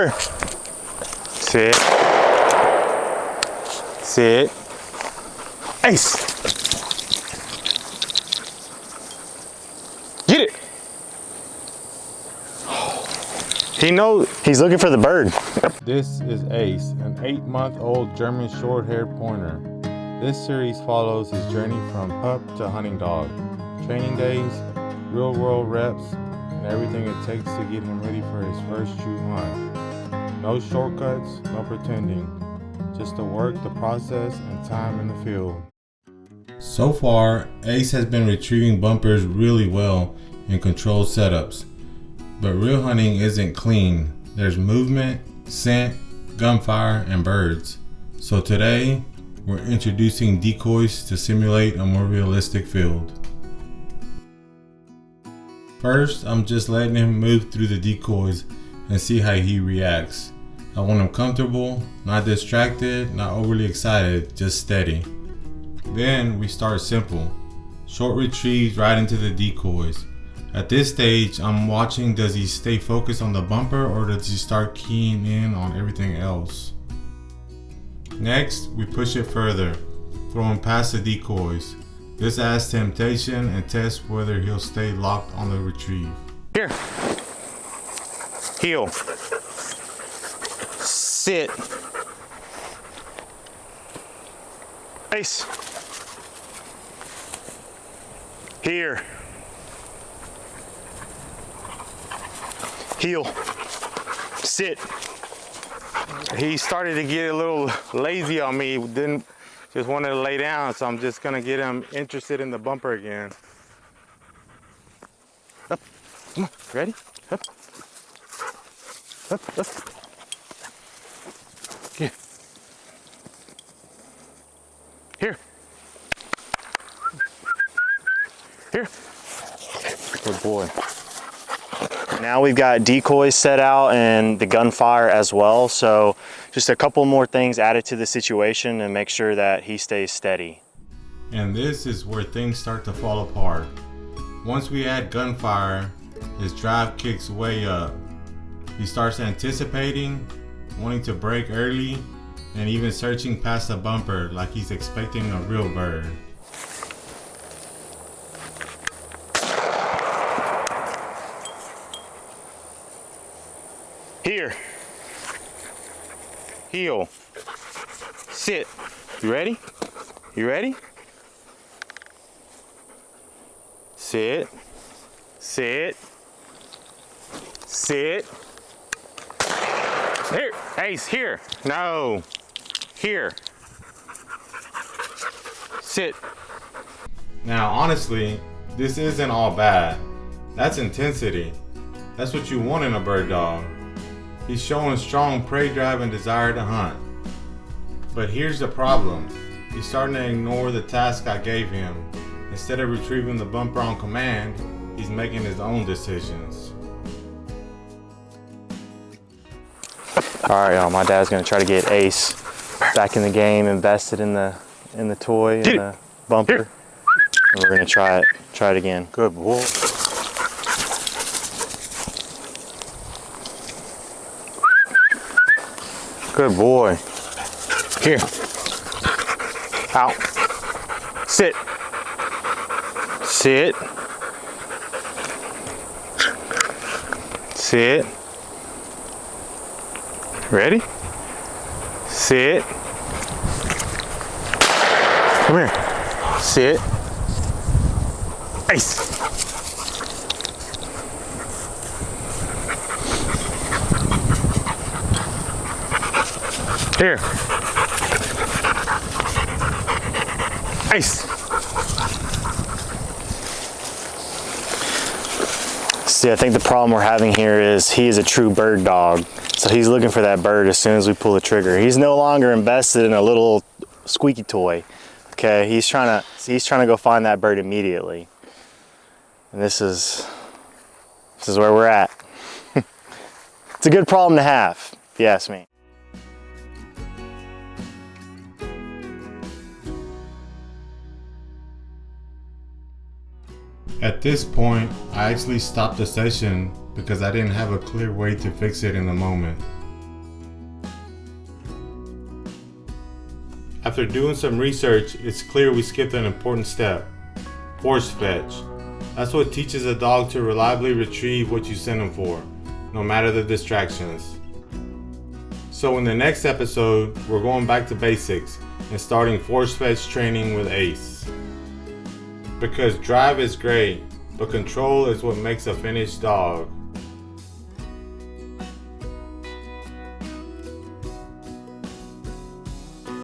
Here. Sit. Sit. Ace. Get it. He knows he's looking for the bird. This is Ace, an 8-month-old German Shorthaired Pointer. This series follows his journey from pup to hunting dog, training days, real-world reps, and everything it takes to get him ready for his first true hunt. No shortcuts, no pretending, just the work, the process, and time in the field. So far, Ace has been retrieving bumpers really well in controlled setups. But real hunting isn't clean. There's movement, scent, gunfire, and birds. So today, we're introducing decoys to simulate a more realistic field. First, I'm just letting him move through the decoys and see how he reacts. I want him comfortable, not distracted, not overly excited, just steady. Then we start simple. Short retrieves right into the decoys. At this stage, I'm watching, does he stay focused on the bumper or does he start keying in on everything else? Next, we push it further, throwing past the decoys. This adds temptation and tests whether he'll stay locked on the retrieve. Here. Heel. Sit. Ace. Here. Heel. Sit. He started to get a little lazy on me. Didn't just wanted to lay down, so I'm just gonna get him interested in the bumper again. Up. Come on. Ready? Up. Up. Up. Here. Here. Here. Good boy. Now we've got decoys set out and the gunfire as well. So just a couple more things added to the situation and make sure that he stays steady. And this is where things start to fall apart. Once we add gunfire, his drive kicks way up. He starts anticipating, wanting to break early, and even searching past the bumper like he's expecting a real bird. Here. Heel. Sit. You ready? You ready? Sit. Sit. Sit. Here. Ace, here. No. Here. Sit. Now honestly, this isn't all bad. That's intensity. That's what you want in a bird dog. He's showing strong prey drive and desire to hunt. But here's the problem. He's starting to ignore the task I gave him. Instead of retrieving the bumper on command, he's making his own decisions. Alright, y'all, my dad's gonna try to get Ace back in the game, invested in the toy and the bumper. And we're gonna try it again. Good boy. Good boy. Here. Out. Sit. Sit. Sit. Ready? Sit. Come here. Sit. Ace. Here. Ace. See, I think the problem we're having here is he is a true bird dog. So he's looking for that bird as soon as we pull the trigger. He's no longer invested in a little squeaky toy. Okay, he's trying to go find that bird immediately. And this is where we're at. It's a good problem to have, if you ask me. At this point, I actually stopped the session because I didn't have a clear way to fix it in the moment. After doing some research, it's clear we skipped an important step: force fetch. That's what teaches a dog to reliably retrieve what you send him for, no matter the distractions. So in the next episode, we're going back to basics and starting force fetch training with Ace. Because drive is great, but control is what makes a finished dog.